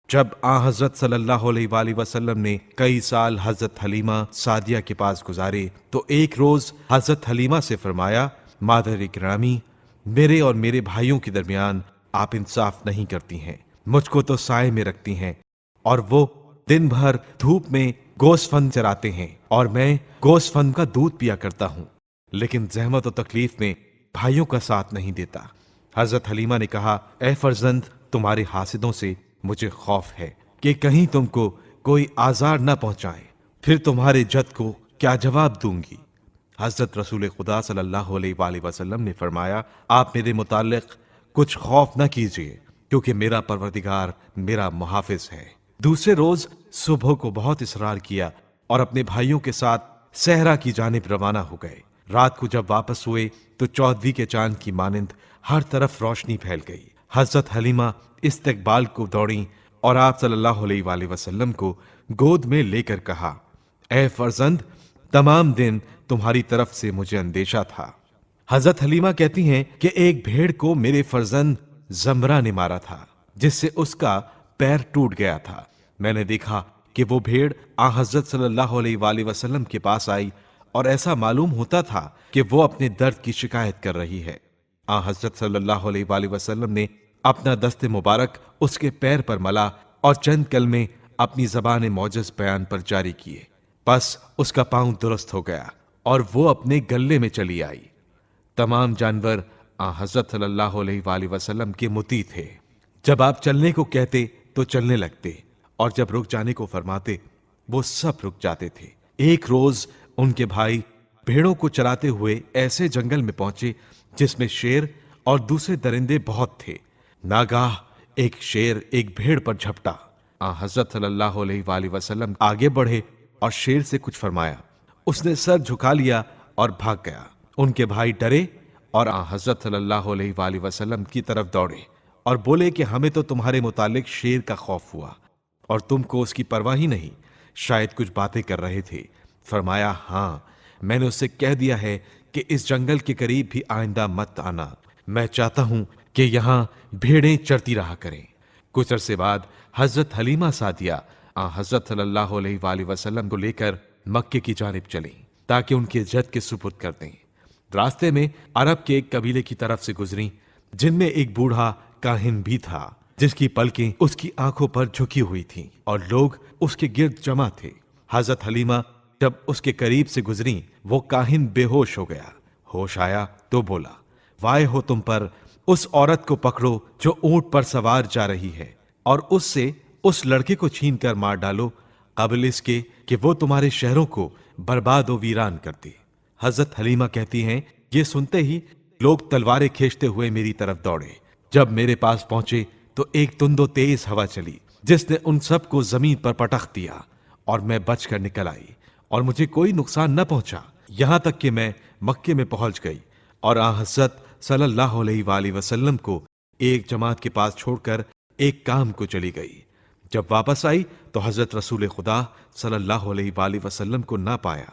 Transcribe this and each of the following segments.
جب حضرت صلی اللہ علیہ وآلہ وسلم نے کئی سال حضرت حلیمہ سعدیہ کے پاس گزارے تو ایک روز حضرت حلیمہ سے فرمایا، مادر گرامی، میرے اور میرے بھائیوں کے درمیان آپ انصاف نہیں کرتی ہیں۔ مجھ کو تو سائے میں رکھتی ہیں اور وہ دن بھر دھوپ میں گوسفند فند چراتے ہیں اور میں گوسفند فند کا دودھ پیا کرتا ہوں، لیکن زحمت و تکلیف میں بھائیوں کا ساتھ نہیں دیتا۔ حضرت حلیمہ نے کہا، اے فرزند، تمہارے حاسدوں سے مجھے خوف ہے کہ کہیں تم کو کوئی آزار نہ پہنچائے، پھر تمہارے جد کو کیا جواب دوں گی۔ حضرت رسول خدا صلی اللہ علیہ وآلہ وسلم نے فرمایا، آپ میرے متعلق کچھ خوف نہ کیجیے، کیونکہ میرا پروردگار میرا محافظ ہے۔ دوسرے روز صبح کو بہت اصرار کیا اور اپنے بھائیوں کے ساتھ صحرا کی جانب روانہ ہو گئے۔ رات کو جب واپس ہوئے تو 14ویں کے چاند کی مانند ہر طرف روشنی پھیل گئی۔ حضرت حلیمہ استقبال کو دوڑیں اور آپ صلی اللہ علیہ وآلہ وسلم کو گود میں لے کر کہا، اے فرزند، تمام دن تمہاری طرف سے مجھے اندیشہ تھا۔ حضرت حلیمہ کہتی ہیں کہ ایک بھیڑ کو میرے فرزند زمرہ نے مارا تھا، جس سے اس کا پیر ٹوٹ گیا تھا۔ میں نے دیکھا کہ وہ بھیڑ حضرت صلی اللہ علیہ وآلہ وسلم کے پاس آئی اور ایسا معلوم ہوتا تھا کہ وہ اپنے درد کی شکایت کر رہی ہے۔ حضرت صلی اللہ علیہ وآلہ وسلم نے اپنا دست مبارک اس کے پیر پر ملا اور چند کلمے اپنی زبان معجز بیان پر جاری کیے، بس اس کا پاؤں درست ہو گیا اور وہ اپنے گلے میں چلی آئی۔ تمام جانور حضرت صلی اللہ علیہ وآلہ وسلم کے مطیع تھے۔ جب آپ چلنے کو کہتے تو چلنے لگتے اور جب رک جانے کو فرماتے وہ سب رک جاتے تھے۔ ایک روز ان کے بھائی بھیڑوں کو چراتے ہوئے ایسے جنگل میں پہنچے جس میں شیر اور دوسرے درندے بہت تھے۔ ناگاہ ایک شیر ایک بھیڑ پر جھپٹا۔ حضرت صلی اللہ علیہ وآلہ وسلم آگے بڑھے اور شیر سے کچھ فرمایا، اس نے سر جھکا لیا اور بھاگ گیا۔ ان کے بھائی ڈرے اور حضرت صلی اللہ علیہ وآلہ وسلم کی طرف دوڑے اور بولے کہ ہمیں تو تمہارے متعلق شیر کا خوف ہوا اور تم کو اس کی پرواہ ہی نہیں، شاید کچھ باتیں کر رہے تھے۔ فرمایا، ہاں، میں نے اس سے کہہ دیا ہے کہ اس جنگل کے قریب بھی آئندہ مت آنا، میں چاہتا ہوں کہ یہاں بھیڑیں چرتی رہا کریں۔ کچھ عرصے بعد حضرت حلیمہ سعدیہ حضرت صلی اللہ علیہ وآلہ وسلم کو لے کر مکے کی جانب چلیں تاکہ ان کے جد کے سپرد کر دیں۔ راستے میں عرب کے ایک قبیلے کی طرف سے گزریں جن میں ایک بوڑھا کاہن بھی تھا، جس کی پلکیں اس کی آنکھوں پر جھکی ہوئی تھیں اور لوگ اس کے گرد جمع تھے۔ حضرت حلیمہ جب اس کے قریب سے گزریں وہ کاہن بے ہوش ہو گیا۔ ہوش آیا تو بولا، وائے ہو تم پر، اس عورت کو پکڑو جو اونٹ پر سوار جا رہی ہے اور اس سے اس لڑکے کو چھین کر مار ڈالو قبل اس کے کہ وہ تمہارے شہروں کو برباد و ویران کر دے۔ حضرت حلیمہ کہتی ہیں، یہ سنتے ہی لوگ تلواریں کھینچتے ہوئے میری طرف دوڑے۔ جب میرے پاس پہنچے تو ایک تند و تیز ہوا چلی جس نے ان سب کو زمین پر پٹخ دیا اور میں بچ کر نکل آئی اور مجھے کوئی نقصان نہ پہنچا، یہاں تک کہ میں مکے میں پہنچ گئی اور حضرت صلی اللہ علیہ وآلہ وسلم کو ایک جماعت کے پاس چھوڑ کر ایک کام کو چلی گئی۔ جب واپس آئی تو حضرت رسول خدا صلی اللہ علیہ وآلہ وسلم کو نہ پایا۔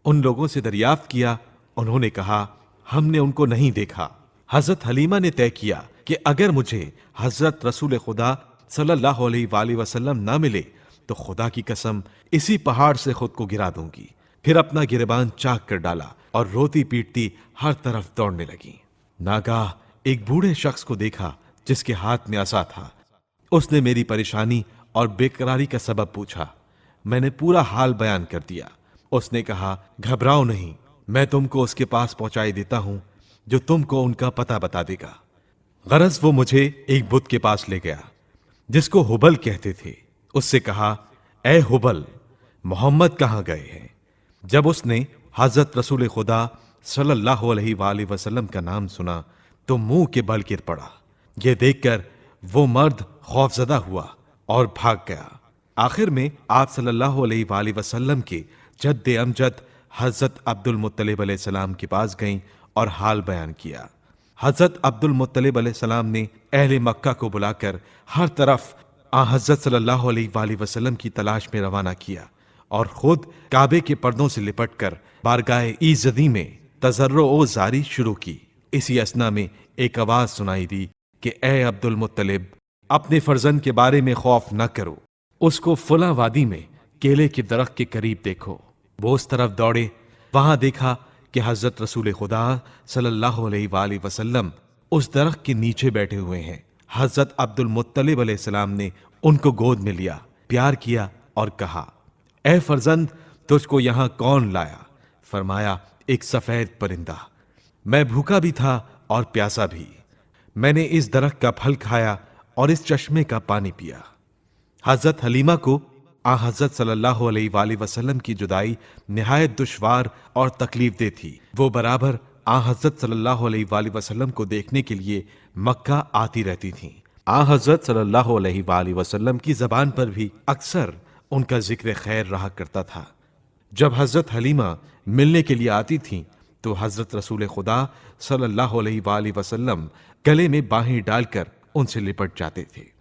ان لوگوں سے دریافت کیا، انہوں نے کہا، ہم نے ان کو نہیں دیکھا۔ حضرت حلیمہ نے طے کیا کہ اگر مجھے حضرت رسول خدا صلی اللہ علیہ وآلہ وسلم نہ ملے تو خدا کی قسم اسی پہاڑ سے خود کو گرا دوں گی۔ پھر اپنا گریبان چاک کر ڈالا اور روتی پیٹتی ہر طرف دوڑنے لگی۔ ناگاہ ایک بوڑھے شخص کو دیکھا جس کے ہاتھ میں عصا تھا۔ اس نے میری پریشانی اور بے قراری کا سبب پوچھا۔ میں نے پورا حال بیان کر دیا۔ اس نے کہا، گھبراؤ نہیں، میں تم کو اس کے پاس پہنچائی دیتا ہوں جو تم کو ان کا پتہ بتا دے گا۔ غرض وہ مجھے ایک بت کے پاس لے گیا جس کو ہبل کہتے تھے۔ اس سے کہا، اے ہبل، محمد کہاں گئے ہیں؟ جب اس نے حضرت رسول خدا صلی اللہ علیہ وآلہ وسلم کا نام سنا تو منہ کے بل گر پڑا۔ یہ دیکھ کر وہ مرد خوفزدہ ہوا اور بھاگ گیا۔ آخر میں آپ صلی اللہ علیہ وآلہ وسلم کے جد امجد حضرت عبد المطلب علیہ السلام کے پاس گئیں اور حال بیان کیا۔ حضرت عبد المطلب علیہ السلام نے اہل مکہ کو بلا کر ہر طرف حضرت صلی اللہ علیہ وآلہ وسلم کی تلاش میں روانہ کیا اور خود کعبے کے پردوں سے لپٹ کر بارگاہ ایزدی میں تضرع و زاری شروع کی۔ اسی اثنا میں ایک آواز سنائی دی کہ اے عبد المطلب، اپنے فرزند کے بارے میں خوف نہ کرو، اس کو فلاں وادی میں کیلے کے درخت کے قریب دیکھو۔ وہ اس طرف دوڑے، وہاں دیکھا کہ حضرت رسول خدا صلی اللہ علیہ وآلہ وسلم اس درخت کے نیچے بیٹھے ہوئے ہیں۔ حضرت عبد المطلب علیہ السلام نے ان کو گود میں لیا، پیار کیا اور کہا، اے فرزند، تجھ کو یہاں کون لایا؟ فرمایا، ایک سفید پرندہ۔ میں بھوکا بھی تھا اور پیاسا بھی، میں نے اس درخت کا پھل کھایا اور اس چشمے کا پانی پیا۔ حضرت حلیمہ کو آ حضرت صلی اللہ علیہ وآلہ وسلم کی جدائی نہایت دشوار اور تکلیف دہ تھی۔ وہ برابر آ حضرت صلی اللہ علیہ وآلہ وسلم کو دیکھنے کے لیے مکہ آتی رہتی تھیں۔ آ حضرت صلی اللہ علیہ وآلہ وسلم کی زبان پر بھی اکثر ان کا ذکر خیر رہا کرتا تھا۔ جب حضرت حلیمہ ملنے کے لیے آتی تھیں تو حضرت رسول خدا صلی اللہ علیہ وآلہ وسلم گلے میں باہیں ڈال کر ان سے لپٹ جاتے تھے۔